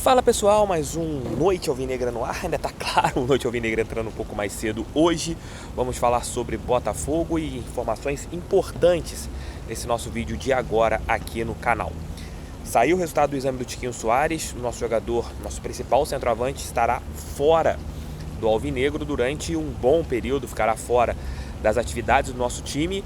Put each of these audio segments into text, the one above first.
Fala pessoal, mais um Noite Alvinegra no ar, ainda tá claro, um Noite Alvinegra entrando um pouco mais cedo hoje. Vamos falar sobre Botafogo e informações importantes nesse nosso vídeo de agora aqui no canal. Saiu o resultado do exame do Tiquinho Soares, nosso jogador, nosso principal centroavante estará fora do Alvinegro durante um bom período, ficará fora das atividades do nosso time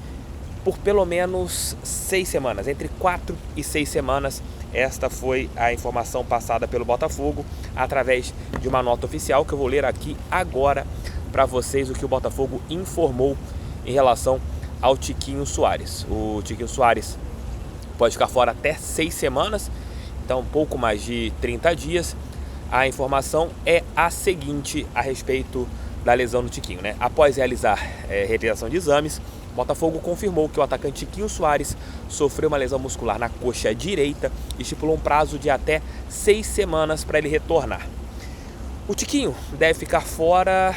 por pelo menos 6 semanas, entre 4 e 6 semanas. Esta foi a informação passada pelo Botafogo através de uma nota oficial que eu vou ler aqui agora para vocês o que o Botafogo informou em relação ao Tiquinho Soares. O Tiquinho Soares pode ficar fora até 6 semanas, então um pouco mais de 30 dias. A informação é a seguinte a respeito da lesão do Tiquinho, né? Após realizar realização de exames, o Botafogo confirmou que o atacante Tiquinho Soares sofreu uma lesão muscular na coxa direita e estipulou um prazo de até 6 semanas para ele retornar. O Tiquinho deve ficar fora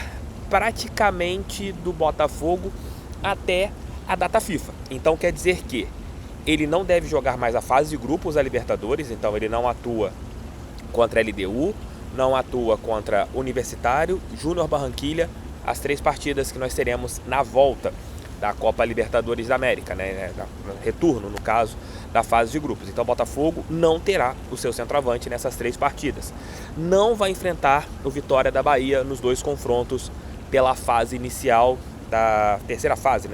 praticamente do Botafogo até a data FIFA. Então quer dizer que ele não deve jogar mais a fase de grupos da Libertadores, então ele não atua contra a LDU, não atua contra Universitário, Júnior Barranquilla, as 3 partidas que nós teremos na volta da Copa Libertadores da América, né? Retorno, no caso, da fase de grupos. Então o Botafogo não terá o seu centroavante nessas 3 partidas. Não vai enfrentar o Vitória da Bahia nos 2 confrontos pela fase inicial da terceira fase,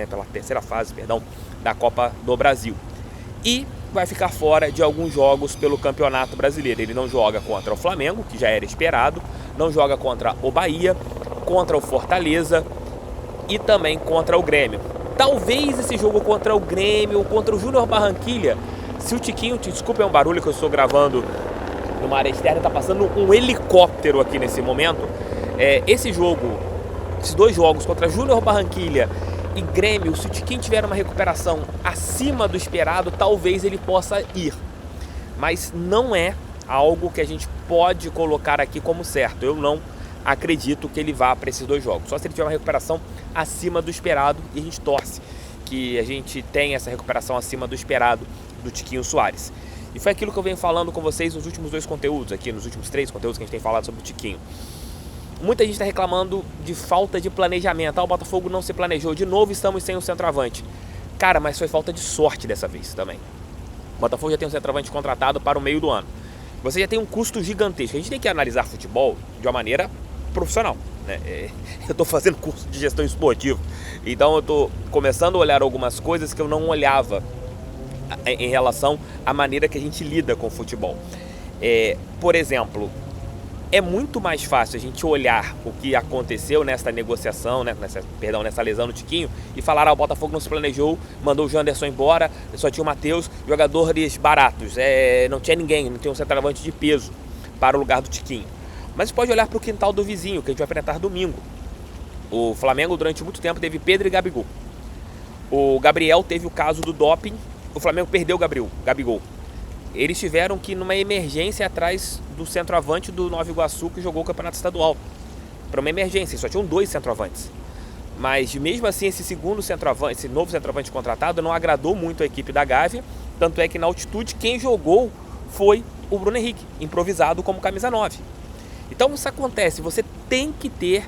da Copa do Brasil. E vai ficar fora de alguns jogos pelo Campeonato Brasileiro. Ele não joga contra o Flamengo, que já era esperado, não joga contra o Bahia, contra o Fortaleza e também contra o Grêmio. Talvez esse jogo contra o Grêmio, contra o Júnior Barranquilla, se o Tiquinho, desculpa, é um barulho que eu estou gravando numa área externa, está passando um helicóptero aqui nesse momento. Esses 2 jogos contra Júnior Barranquilla e Grêmio, se o Tiquinho tiver uma recuperação acima do esperado, talvez ele possa ir. Mas não é algo que a gente pode colocar aqui como certo. Eu não acredito que ele vá para esses 2 jogos. Só se ele tiver uma recuperação acima do esperado, e a gente torce que a gente tenha essa recuperação acima do esperado do Tiquinho Soares. E foi aquilo que eu venho falando com vocês nos últimos 2 conteúdos aqui, nos últimos 3 conteúdos que a gente tem falado sobre o Tiquinho. Muita gente está reclamando de falta de planejamento. O Botafogo não se planejou. De novo estamos sem um centroavante. Cara, mas foi falta de sorte dessa vez também. O Botafogo já tem um centroavante contratado para o meio do ano. Você já tem um custo gigantesco. A gente tem que analisar futebol de uma maneira profissional, né? Eu estou fazendo curso de gestão esportiva, então eu estou começando a olhar algumas coisas que eu não olhava em relação à maneira que a gente lida com o futebol. Por exemplo, é muito mais fácil a gente olhar o que aconteceu nessa negociação, né, nessa lesão no Tiquinho, e falar, o Botafogo não se planejou, mandou o Janderson embora, só tinha o Matheus, jogadores baratos, não tinha ninguém, não tinha um centroavante de peso para o lugar do Tiquinho. Mas você pode olhar para o quintal do vizinho, que a gente vai enfrentar domingo. O Flamengo durante muito tempo teve Pedro e Gabigol. O Gabriel teve o caso do doping, o Flamengo perdeu o Gabigol. Eles tiveram que ir numa emergência atrás do centroavante do Nova Iguaçu, que jogou o Campeonato Estadual. Para uma emergência, só tinham 2 centroavantes. Mas mesmo assim, esse novo centroavante contratado não agradou muito a equipe da Gávea. Tanto é que na altitude quem jogou foi o Bruno Henrique, improvisado como camisa 9. Então isso acontece, você tem que ter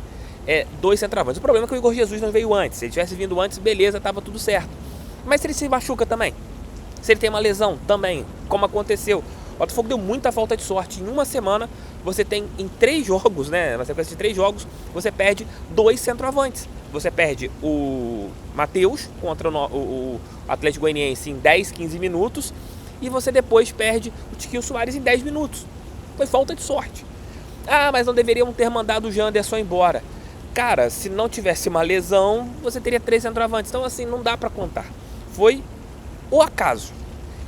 2 centroavantes. O problema é que o Igor Jesus não veio antes. Se ele tivesse vindo antes, beleza, estava tudo certo. Mas se ele se machuca também, se ele tem uma lesão também, como aconteceu, o Botafogo deu muita falta de sorte. Em uma semana, você tem em 3 jogos, né, na sequência de 3 jogos, você perde 2 centroavantes. Você perde o Matheus contra o Atlético Goianiense em 10, 15 minutos e você depois perde o Tiquinho Soares em 10 minutos. Foi falta de sorte. Mas não deveriam ter mandado o Janderson embora. Cara, se não tivesse uma lesão, você teria 3 centroavantes. Então, assim, não dá pra contar. Foi o acaso.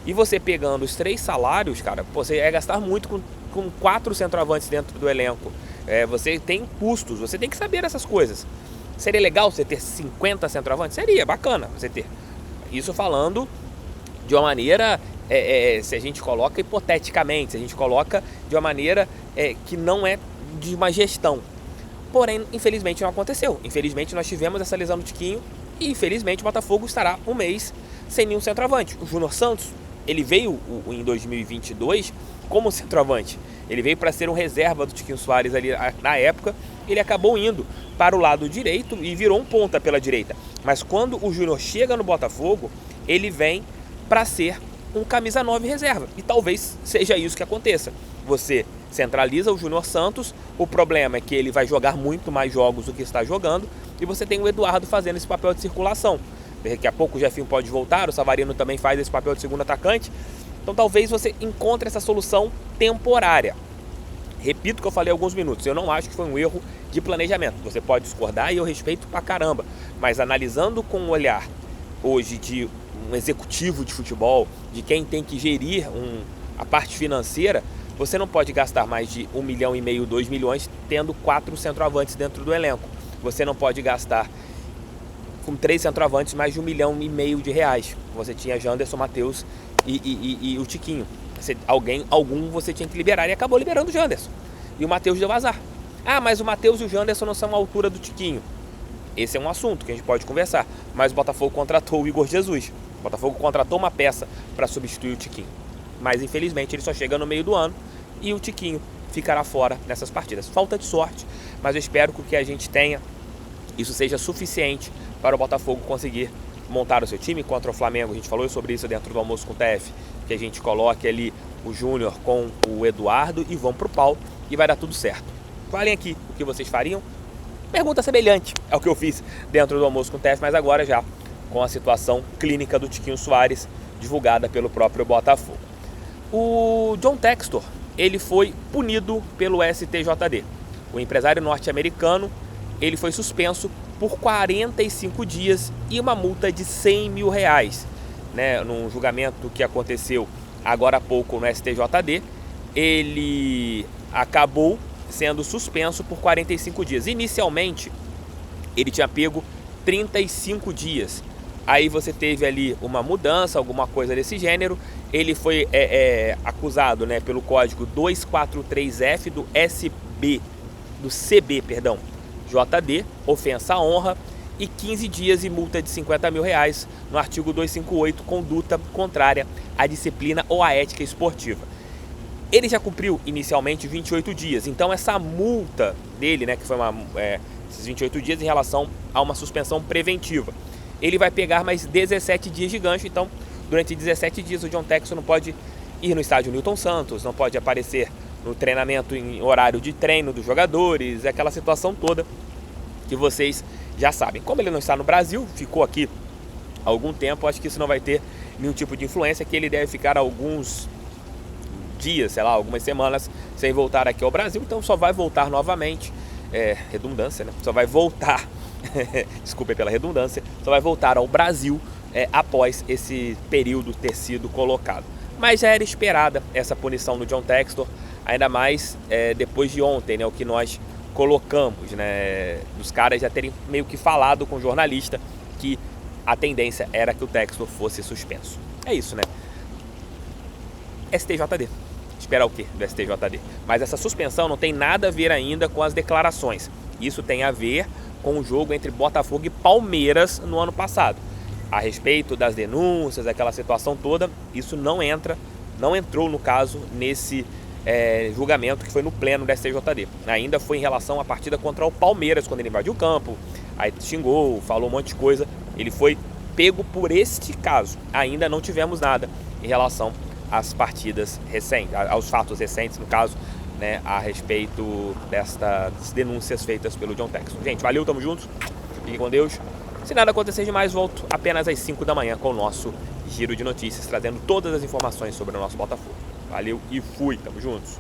E você pegando os 3 salários, cara, você ia gastar muito com 4 centroavantes dentro do elenco. Você tem custos, você tem que saber essas coisas. Seria legal você ter 50 centroavantes? Seria bacana você ter. Isso falando de uma maneira... se a gente coloca hipoteticamente, se a gente coloca de uma maneira que não é de uma gestão. Porém, infelizmente não aconteceu. Infelizmente nós tivemos essa lesão do Tiquinho e infelizmente o Botafogo estará um mês sem nenhum centroavante. O Júnior Santos, ele veio em 2022 como centroavante. Ele veio para ser um reserva do Tiquinho Soares ali na época, ele acabou indo para o lado direito e virou um ponta pela direita. Mas quando o Júnior chega no Botafogo, ele vem para ser um camisa 9 reserva. E talvez seja isso que aconteça. Você centraliza o Júnior Santos, o problema é que ele vai jogar muito mais jogos do que está jogando, e você tem o Eduardo fazendo esse papel de circulação. Daqui a pouco o Jefinho pode voltar, o Savarino também faz esse papel de segundo atacante. Então talvez você encontre essa solução temporária. Repito o que eu falei há alguns minutos, eu não acho que foi um erro de planejamento. Você pode discordar e eu respeito pra caramba, mas analisando com um olhar hoje de um executivo de futebol, de quem tem que gerir a parte financeira, você não pode gastar mais de 1,5 milhão, 2 milhões tendo 4 centroavantes dentro do elenco. Você não pode gastar com 3 centroavantes mais de 1,5 milhão de reais. Você tinha Janderson, Matheus e o Tiquinho. Algum você tinha que liberar e acabou liberando o Janderson. E o Matheus deu azar. Ah, mas o Matheus e o Janderson não são a altura do Tiquinho. Esse é um assunto que a gente pode conversar. Mas o Botafogo contratou o Igor Jesus. O Botafogo contratou uma peça para substituir o Tiquinho. Mas infelizmente ele só chega no meio do ano e o Tiquinho ficará fora nessas partidas. Falta de sorte, mas eu espero que o que a gente tenha, isso seja suficiente para o Botafogo conseguir montar o seu time contra o Flamengo. A gente falou sobre isso dentro do Almoço com o TF, que a gente coloque ali o Júnior com o Eduardo e vão pro pau e vai dar tudo certo. Falem aqui o que vocês fariam. Pergunta semelhante ao que eu fiz dentro do Almoço com o TF, mas agora já com a situação clínica do Tiquinho Soares, divulgada pelo próprio Botafogo. O John Textor, ele foi punido pelo STJD. O empresário norte-americano, ele foi suspenso por 45 dias e uma multa de 100 mil reais. Num julgamento que aconteceu agora há pouco no STJD, ele acabou sendo suspenso por 45 dias. Inicialmente, ele tinha pego 35 dias. Aí você teve ali uma mudança, alguma coisa desse gênero. Ele foi acusado, pelo código 243F do CB, JD, ofensa à honra, e 15 dias e multa de 50 mil reais no artigo 258, conduta contrária à disciplina ou à ética esportiva. Ele já cumpriu inicialmente 28 dias, então essa multa dele, que foi esses 28 dias em relação a uma suspensão preventiva, ele vai pegar mais 17 dias de gancho. Então durante 17 dias o John Textor não pode ir no estádio Newton Santos, não pode aparecer no treinamento em horário de treino dos jogadores, aquela situação toda que vocês já sabem. Como ele não está no Brasil, ficou aqui há algum tempo, acho que isso não vai ter nenhum tipo de influência, que ele deve ficar alguns dias, algumas semanas sem voltar aqui ao Brasil, então só vai voltar novamente, redundância, só vai voltar, desculpe pela redundância, só vai voltar ao Brasil após esse período ter sido colocado. Mas já era esperada essa punição do John Textor, ainda mais depois de ontem, o que nós colocamos, dos caras já terem meio que falado com o jornalista que a tendência era que o Textor fosse suspenso. É isso, STJD. Esperar o quê do STJD? Mas essa suspensão não tem nada a ver ainda com as declarações. Isso tem a ver com o jogo entre Botafogo e Palmeiras no ano passado. A respeito das denúncias, aquela situação toda, isso não entrou no caso nesse julgamento que foi no pleno da STJD. Ainda foi em relação à partida contra o Palmeiras, quando ele invadiu o campo, aí xingou, falou um monte de coisa. Ele foi pego por este caso. Ainda não tivemos nada em relação às partidas recentes, aos fatos recentes, no caso, a respeito destas denúncias feitas pelo John Textor. Gente, valeu, tamo juntos, fiquem com Deus. Se nada acontecer demais, volto apenas às 5 da manhã com o nosso Giro de Notícias, trazendo todas as informações sobre o nosso Botafogo. Valeu e fui, tamo juntos.